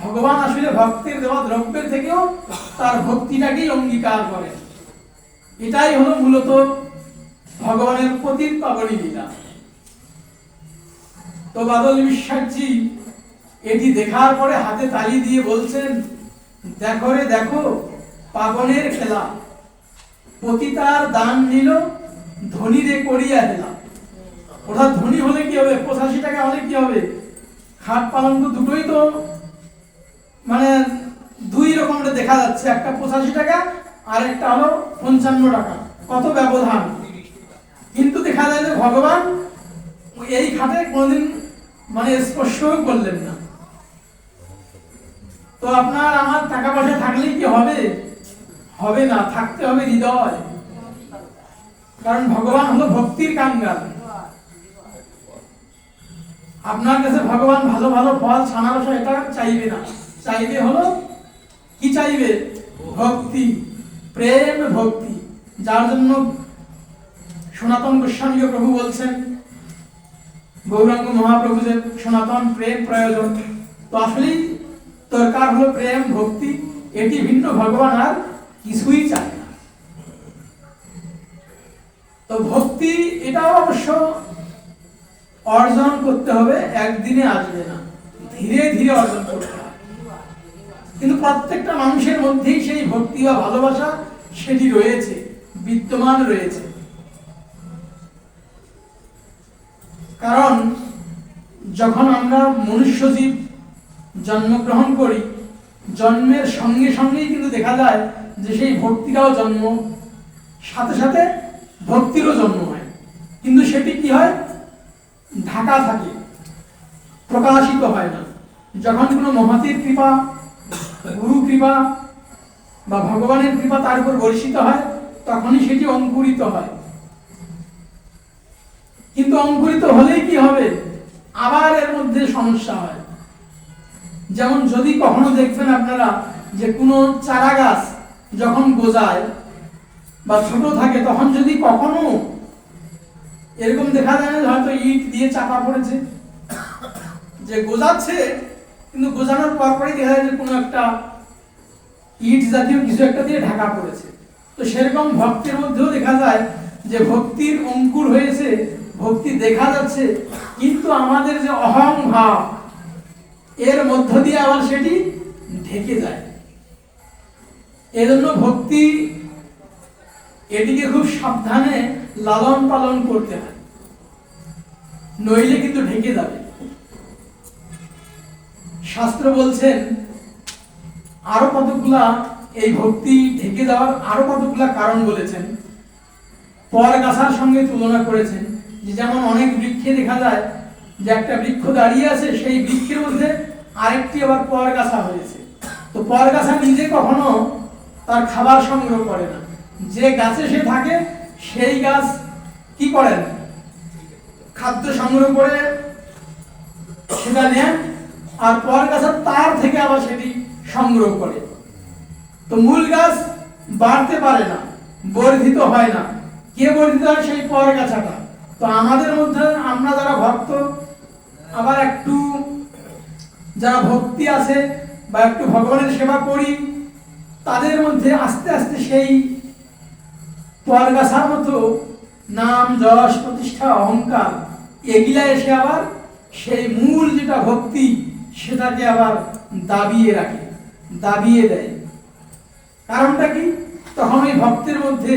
ভগবান আসলে ভক্তের দেওয়া দ্রব্যের থেকেও তার ভক্তিটাকেই অঙ্গীকার করেন। এটাই হলো মূলত ভগবানের পতিত পাবনী লীলা। তো বাদল বিশ্বাসজি এটি দেখার পরে হাতে তালি দিয়ে বলছেন, দেখো রে দেখো, পাবনের খেলা, পতিতার দান নিল, ধনীরে করিয়া দিলাম। অর্থাৎ ধনী হলে কি হবে, 85 টাকা হলে কি হবে, খাট পালঙ্ক দুটোই তো মানে দুই রকমের দেখা যাচ্ছে, একটা 85 টাকা আর একটা হলো 55 টাকা, কত ব্যবধান। কিন্তু দেখা যায় যে ভগবান এই খাটে কোনোদিন মানে স্পর্শও করলেন না। তো আপনার আমার টাকা পয়সা থাকলেই কি হবে, হবে না, থাকতে হবে হৃদয়। কারণ ভগবান হলো ভক্তির কাঙ্গাল। আপনার কাছে ভগবান ভালো ভালো ফল ছানারস এটা চাইবে না, চাইবে হলো কি, চাইবে ভক্তি, প্রেম ভক্তি। যার জন্য সনাতন গোস্বামী প্রভু বলছেন, গৌরাঙ্গ মহাপ্রভু যে সনাতন প্রেম প্রয়োজন। তো আসলেই দরকার হলো প্রেম ভক্তি, এটি ভিন্ন ভগবান আর কিছুই চায় না। তো ভক্তি এটাও অবশ্য অর্জন করতে হবে, একদিনে আসবে না, ধীরে ধীরে অর্জন করতে হবে। কিন্তু প্রত্যেকটা মানুষের মধ্যেই সেই ভক্তি বা ভালোবাসা সেটি রয়েছে, বিদ্যমান রয়েছে। কারণ যখন আমরা মনুষ্য জীব জন্মগ্রহণ করি, জন্মের সঙ্গে সঙ্গেই কিন্তু দেখা যায় যে সেই ভক্তিটাও জন্ম, সাথে সাথে ভক্তিরও জন্ম হয়। কিন্তু সেটি কি হয়, ঢাকা থাকে, প্রকাশিত হয় না। যখন কোনো মহতের কৃপা, গুরু কৃপা বা ভগবানের কৃপা তার উপর বর্ষিত হয়, তখনই সেটি অঙ্কুরিত হয়। কিন্তু অঙ্কুরিত হলেই কি হবে, আবার এর মধ্যে সমস্যা হয়। যেমন যদি কখনো দেখবেন আপনারা যে কোনো চারা গাছ যখন গজায় বা ছোট থাকে, তখন যদি কখনো এরকম দেখা যায় না হয়তো ইট দিয়ে চাপা পড়েছে, যে গজাচ্ছে কিন্তু গজানোর পরপরই দেখা যায় যে কোনো একটা ইট জাতীয় কিছু একটা দিয়ে ঢাকা পড়েছে। তো সেরকম ভক্তির মধ্যেও দেখা যায় যে ভক্তির অঙ্কুর হয়েছে, ভক্তি দেখা যাচ্ছে, কিন্তু আমাদের যে অহং ভাব এর মধ্য দিয়ে আবার সেটি ঢেকে যায়। এজন্য ভক্তি এটিকে খুব সাবধানে লালন পালন করতে হয়, নইলে কিন্তু ঢেকে যাবে। শাস্ত্র বলছেন আরো কতগুলা, এই ভক্তি ঢেকে যাওয়ার আরো কতগুলা কারণ বলেছেন। পর গাছার সঙ্গে তুলনা করেছেন, যে যেমন অনেক বৃক্ষে দেখা যায় যে একটা বৃক্ষ দাঁড়িয়ে আছে, সেই বৃক্ষের মধ্যে আরেকটি আবার পর গাছা হয়েছে। তো পর গাছা নিজে কখনো তার খাবার সংগ্রহ করে না, যে গাছে সে থাকে সেই গাছ কি করেন, খাদ্য সংগ্রহ করে সেটা নেন, আর পর গাছা তার থেকে আবার সেটি সংগ্রহ করে। তো মূল গাছ বাড়তে পারে না, বর্ধিত হয় না, কে বর্ধিত হয়, সেই পর গাছাটা। তো আমাদের মধ্যে আমরা যারা ভক্ত, আবার একটু যারা ভক্তি আছে বা একটু ভগবানের সেবা করি, তাদের মধ্যে আস্তে আস্তে সেই পরগাছার মতো নাম যশ প্রতিষ্ঠা অহংকার এগুলা এসে আবার সেই মূল যেটা ভক্তি সেটাকে আবার দাবিয়ে রাখে, দাবিয়ে দেয়। কারণটা কি, তখন ওই ভক্তের মধ্যে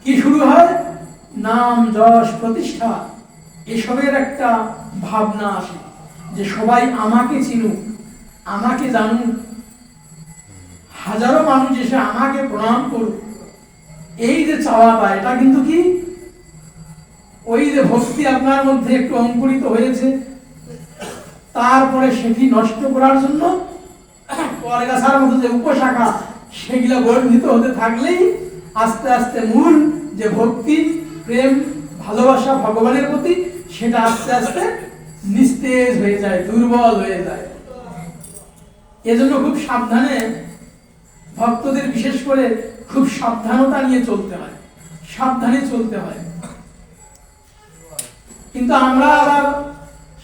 কি শুরু হয়, নাম যশ প্রতিষ্ঠা এসবের একটা ভাবনা আসে, যে সবাই আমাকে চিনুক, আমাকে জানুক, হাজারো মানুষ এসে আমাকে প্রণাম করুক, এই যে চাওয়াটা, এটা কিন্তু কি ওই যে ভক্তি আপনার মধ্যে একটু অঙ্কুরিত হয়েছে, তারপরে সেটি নষ্ট করার জন্য পরগাছার মতো যে উপশাখা সেগুলো বর্ধিত হতে থাকলেই আস্তে আস্তে মূল যে ভক্তি, প্রেম, ভালোবাসা ভগবানের প্রতি, সেটা আস্তে আস্তে নিস্তেজ হয়ে যায়, দুর্বল হয়ে যায়। এজন্য খুব সাবধানে ভক্তদের, বিশেষ করে খুব সাবধানতা নিয়ে চলতে হয়, সাবধানে চলতে হয়। কিন্তু আমরা আবার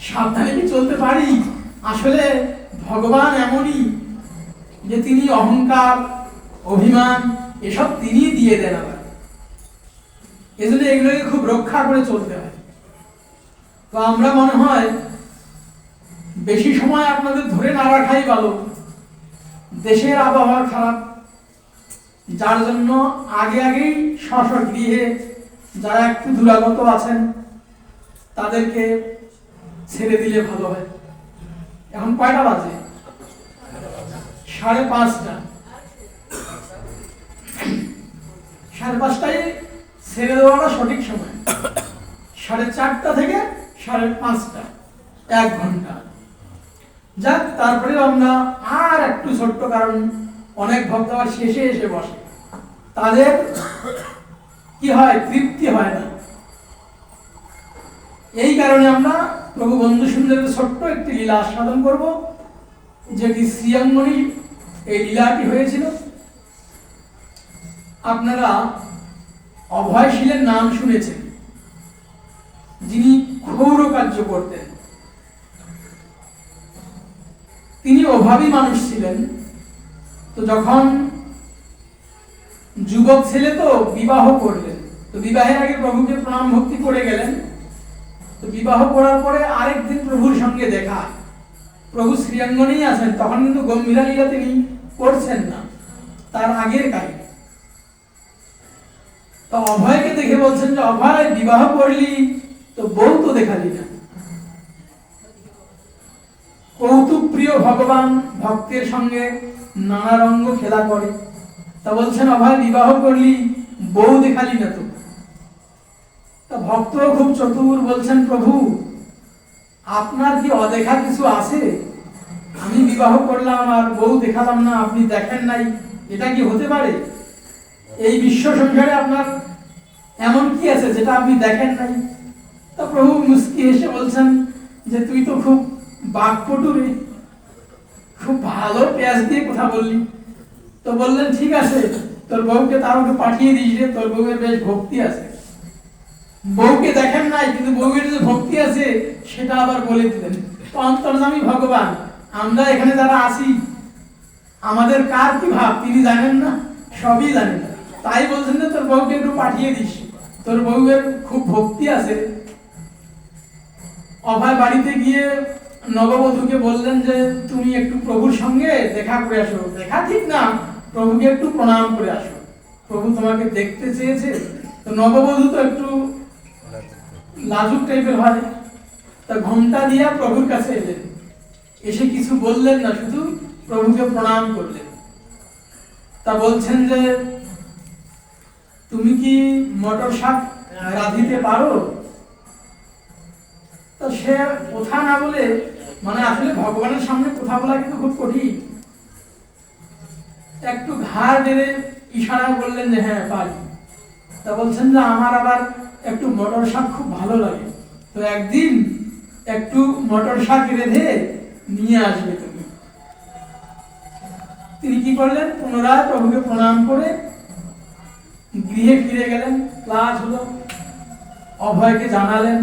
সাবধানে কি চলতে পারি? আসলে ভগবান এমনই যে তিনি অহংকার, অভিমান এসব তিনি দিয়ে দেন আবার। এজন্য এগুলোকে খুব রক্ষা করে চলতে হয়। তো আমরা মনে হয় বেশি সময় আপনাদের ধরে না রাখাই ভালো, দেশের আবহাওয়া খারাপ, যার জন্য আগে আগেই স্ব গৃহে যারা একটু দূরাগত আছেন তাদেরকে ছেড়ে দিলে ভালো হয়। এখন কয়টা বাজে? 5:30। 5:30টায় ছেড়ে দেওয়াটা সঠিক সময়। 4:30 থেকে 5:30, 1 ঘন্টা। যাক, তারপরে আমরা আর একটু ছোট্ট, কারণ অনেক ভক্ত আবার শেষে এসে বসে, তাদের কি হয়, তৃপ্তি হয় না। এই কারণে আমরা প্রভু বন্ধু সুন্দরের ছোট্ট একটি লীলা আস্বাদন করব, যেটি শ্রীঅঙ্গনী এই লীলাটি হয়েছিল। আপনারা অভয়শীলের নাম শুনেছেন, যিনি ক্ষৌর কার্য করতেন। তিনি অভাবী মানুষ ছিলেন। তো যখন যুবক ছেলে তো বিবাহ করলেন, তো বিবাহের আগে প্রভুকে প্রণাম ভক্তি করে গেলেন। তো বিবাহ করার পরে আরেকদিন প্রভুর সঙ্গে দেখা, প্রভু শ্রীঅঙ্গনেই আছেন, তখন কিন্তু গম্ভীরা লীলা তিনি করছেন না, তার আগের কাহিনী। তো অভয়কে দেখে বলছেন যে অভয়, বিবাহ করলি তো বউ তো দেখালি না। কৌতুক প্রিয় ভগবান ভক্তের সঙ্গে নানা রঙ্গ খেলা করে। তা বলছেন অভয়, বিবাহ করলি বউ দেখালি না তো। তা ভক্ত খুব চতুর, বলছেন প্রভু আপনার কি অদেখা কিছু আছে? আমি বিবাহ করলাম আর বউ দেখালাম না, আপনি দেখেন নাই, এটা কি হতে পারে? এই বিশ্ব সংসারে আপনার এমন কি আছে যেটা আপনি দেখেন নাই? তা প্রভু মুস্কি হেসে বলছেন যে তুই তো খুব বাকপটু রে, খুব ভালো পেঁয়াজ দিয়ে কথা বললি। তো বললেন ঠিক আছে, তোর বউকে তার ওকে পাঠিয়ে দিস রে, তোর বউয়ের বেশ ভক্তি আছে। বউকে দেখেন নাই, কিন্তু বউয়ের যে ভক্তি আছে সেটা আবার বলে দিলেন। তো অন্তর্যামী ভগবান, আমরা এখানে যারা আছি আমাদের কার কি ভাব তিনি জানেন না, সবই জানেন। তাই বলছেন যে তোর বউকে একটু পাঠিয়ে দিস, তোর বউয়ের খুব ভক্তি আছে। অভয় বাড়িতে গিয়ে নববধূকে বললেন যে তুমি একটু প্রভুর সঙ্গে দেখা করে আসো। দেখা ঠিক না, প্রভুকে একটু প্রণাম করে আসো, প্রভু তোমাকে দেখতে চেয়েছে। তো নববধূ তো একটু লাজুক টাইপের হয়, তা ঘন্টা দিয়া প্রভুর কাছে এলেন। এসে কিছু বললেন না, শুধু প্রভুকে প্রণাম করলেন। তা বলছেন যে তুমি কি মটর শাক রাঁধিতে পারো? তো সে কথা না বলে, মানে আসলে ভগবানের সামনে কথা বলা কিন্তু খুব কঠিন, একটু ঘাড় নেড়ে ইশারা করলেন যে হ্যাঁ পারি। তা বলছেন যে আমার আবার একটু মটর শাক খুব ভালো লাগে, তো একদিন একটু মটর শাক রেঁধে নিয়ে আসবে তুমি। তিনি কি করলেন, পুনরায় প্রভুকে প্রণাম করে গৃহে ফিরে গেলেন। ক্লাস হলো, অভয়কে জানালেন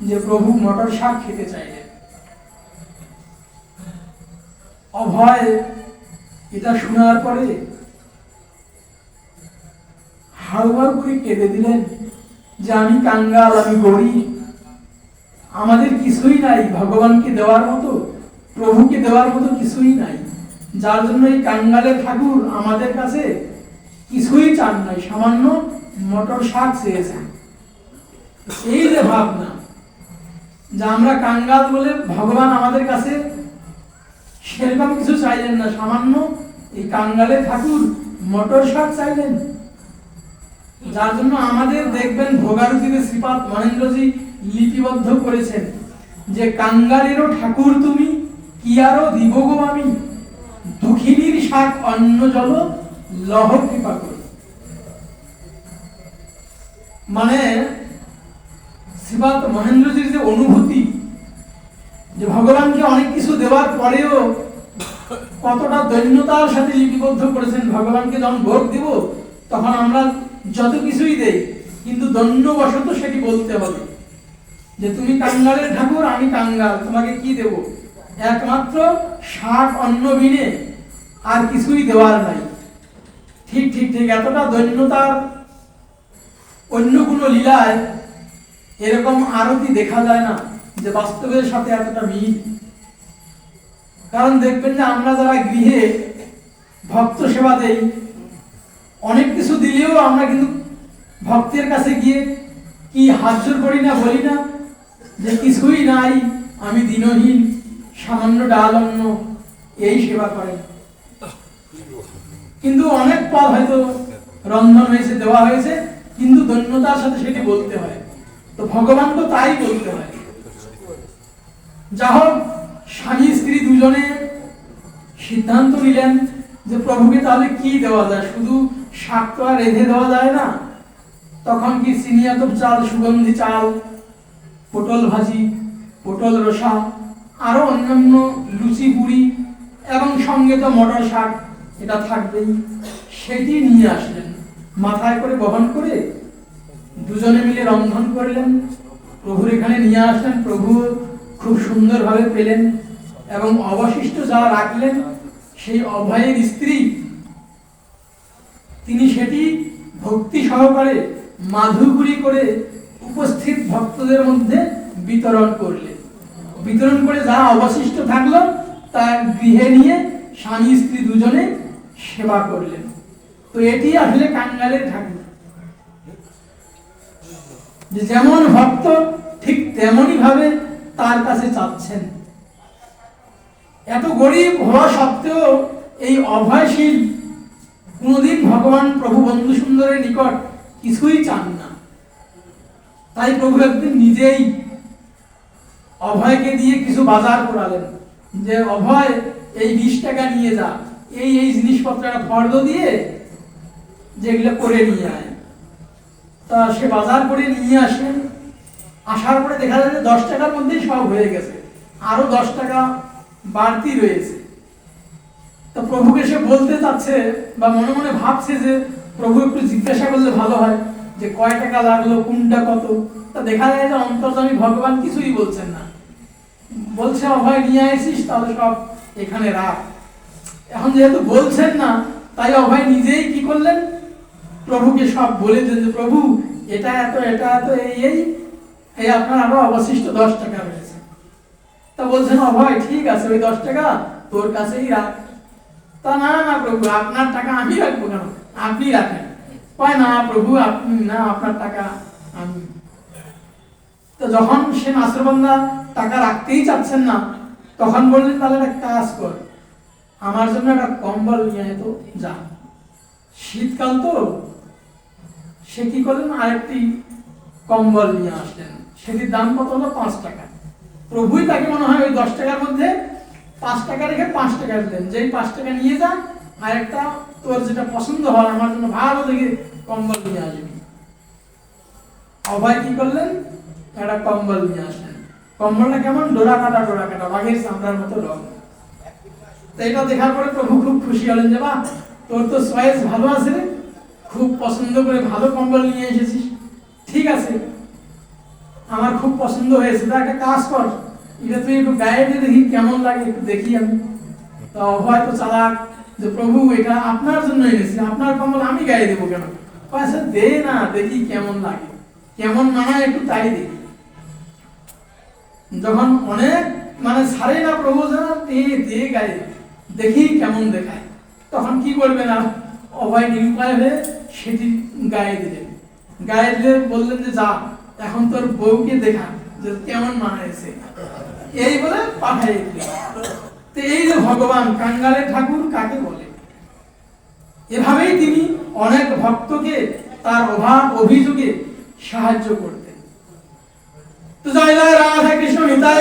যে প্রভু মটর শাক খেতে চাইলেন। অভয় এটা শোনার পরে হাউমাউ করে কেঁদে দিলেন যে আমি কাঙ্গাল, আমি গরিব, আমাদের কিছুই নাই ভগবানকে দেওয়ার মতো, প্রভুকে দেওয়ার মতো কিছুই নাই, যার জন্য এই কাঙ্গালের ঠাকুর আমাদের কাছে কিছুই চান নাই, সামান্য মটর শাক চেয়েছেন। এই যে ভাবনা যে আমরা কাঙ্গাল বলে ভগবান আমাদের কাছে সেরকম কিছু চাইলেন না, সামান্য এই কাঙ্গালের ঠাকুর মটর শাক চাইলেন। যার জন্য আমাদের দেখবেন ভোগারতিতে শ্রীপাদ মহেন্দ্রজি লিপিবদ্ধ করেছেন যে কাঙ্গালেরও ঠাকুর তুমি, কি আরো দিব গো আমি, দুঃখিনীর শাক অন্ন জল লহ কৃপা করে। মানে শ্রীপাদ মহেন্দ্রজির যে অনুভূতি, যে ভগবানকে অনেক কিছু দেওয়ার পরেও কতটা দৈন্যতার সাথে লিপিবদ্ধ করেছেন। ভগবানকে যখন ভোগ দিব তখন আমরা যত কিছুই দেই, কিন্তু দৈন্যবশত সেটি বলতে হবে যে তুমি কাঙ্গালের ঠাকুর, আমি কাঙ্গাল, তোমাকে কি দেব, একমাত্র শাক অন্ন বিনে আর কিছুই দেওয়ার নাই। ঠিক ঠিক ঠিক এতটা দৈন্যতার অন্য কোনো লীলায় এরকম আরতি দেখা যায় না যে বাস্তবের সাথে এতটা মিল। কারণ দেখবেন যে আমরা যারা গৃহে ভক্ত সেবা দেই, অনেক কিছু দিলেও আমরা কিন্তু ভক্তের কাছে গিয়ে কি হাত জোর করি না, বলি না যে কিছুই নাই, আমি দিনহীন, সামান্য ডাল অন্ন, এই সেবা করেন। কিন্তু অনেক পদ হয়তো রন্ধন হয়েছে, দেওয়া হয়েছে, কিন্তু ধন্যতার সাথে সেটি বলতে হয়। তো ভগবান তো তাই বলতে হয়। যা হোক, স্বামী স্ত্রী দুজনে সিদ্ধান্ত নিলেন যে প্রভুকে তাহলে কি দেওয়া যায়, শুধু শাক তো আর রেঁধে দেওয়া যায় না। তখন কি সিনিয়াতপ চাল, সুগন্ধি চাল, পটল ভাজি, পটল রসা, আরো অন্যান্য লুচি পুরি এবং সঙ্গে তো মটর শাক, এটা থাকবেই। সেটি নিয়ে আসলেন, মাথায় করে বহন করে দুজনে মিলে রন্ধন করলেন, প্রভুর এখানে নিয়ে আসলেন। প্রভু খুব সুন্দরভাবে পেলেন এবং অবশিষ্ট যা রাখলেন, সেই অভয়ের স্ত্রী তিনি সেটি ভক্তি সহকারে মাধুগুরি করে উপস্থিত ভক্তদের মধ্যে বিতরণ করলেন। বিতরণ করে যা অবশিষ্ট থাকলো তা গৃহে নিয়ে স্বামী স্ত্রী দুজনে সেবা করলেন। তো এটি আসলে কাঙ্গালের ঠাকুর, যে যেমন ভক্ত ঠিক তেমনই ভাবে তার কাছে চাচ্ছেন। এত গরিব হওয়া সত্ত্বেও এই অভয়শীল কোনদিন ভগবান প্রভু বন্ধু সুন্দরের নিকট কিছুই চান না। তাই প্রভু একদিন নিজেই অভয়কে দিয়ে কিছু বাজার করালেন, যে অভয় এই 20 টাকা নিয়ে যা, এই জিনিসপত্র একটা ফর্দ দিয়ে যেগুলো করে নিয়ে আয়। তা সে বাজার করে নিয়ে আসেন। আসার পরে দেখা যায় যে 10 টাকার মধ্যেই সব হয়ে গেছে, আরো 10 টাকা বাড়তি রয়েছে। তো প্রভুকে সে বলতে চাচ্ছে বা মনে মনে ভাবছে যে প্রভু একটু জিজ্ঞাসা করলে ভালো হয় যে কয় টাকা লাগলো, কোনটা কত। তা দেখা যায় যে অন্তর্যামী ভগবান কিছুই বলছেন না, বলছে অভয় নিয়ে আসিস, তাহলে সব এখানে রাখ। এখন যেহেতু বলছেন না, তাই অভয় নিজেই কি করলেন, প্রভুকে সব বলে দেন যে প্রভু এটা এত, এটা এত, এই আপনার আরো অবশিষ্ট 10 টাকা রয়েছে। তা বলছেন অভয় ঠিক আছে, ওই 10 টাকা তোর কাছেই রাখ। তা না না প্রভু, আপনার টাকা আমি রাখবো কেন, আপনি রাখেন। কয় না প্রভু, আপনি না, আপনার টাকা আমি। তো যখন সে নাসরবান্দা টাকা রাখতেই চাচ্ছেন না, তখন বললেন তাহলে একটা কাজ কর, আমার জন্য একটা কম্বল নিয়ে আয় তো যা। শীতকাল তো, সে কি করলেন, আরেকটি কম্বল নিয়ে আসলেন। সেটির দাম কত হলো, 5 টাকা। প্রভুই তাকে মনে হয় ওই 10 টাকার মধ্যে 5 টাকা রেখে 5 টাকা দিলেন, যেই 5 টাকা নিয়ে যা, আরেকটা তোর যেটা পছন্দ হয় আমার জন্য ভালো দেখে কম্বল নিয়ে আসবি। অভয় কি করলেন, একটা কম্বল নিয়ে আসলেন। কম্বলটা কেমন, ডোরা কাটা বাঘের চামড়ার মতো রং। তো এটা দেখার পরে প্রভু খুব খুশি হলেন যে বাহ, তোর তো চয়েস ভালো আছে রে, খুব পছন্দ করে ভালো কম্বল নিয়ে এসেছিস, ঠিক আছে, আমার খুব পছন্দ হয়েছে। তা একটা কাজ কর, এটা তুই একটু গায়ে দিয়ে দেখি কেমন লাগে, একটু দেখি আমি। তো অভয় তো চালাক, যে প্রভু এটা আপনার জন্য এনেছি, আপনার কম্বল আমি গায়ে দেবো কেন, আচ্ছা দে না দেখি কেমন লাগে, কেমন মানায় একটু তাই দেখি। যখন অনেক ছাড়ে না প্রভু, দে গায়ে দেখি কেমন দেখায়, তখন কি করবে না, অভয় নিরুপায় হয়ে সেটি গায়ে দিলেন। গায়ে দিলে বললেন যে যা, এখন তোর বউকে দেখা যে কেমন মানাইছে, এই বলে পাঠাই দিলেন। তো এই যে ভগবান কাঙ্গালের ঠাকুর কাকে বলে, এভাবেই তিনি অনেক ভক্তকে তার অভাব অভিযোগে সাহায্য করতেন। তো জয় জয় রাধা কৃষ্ণ নিতাই।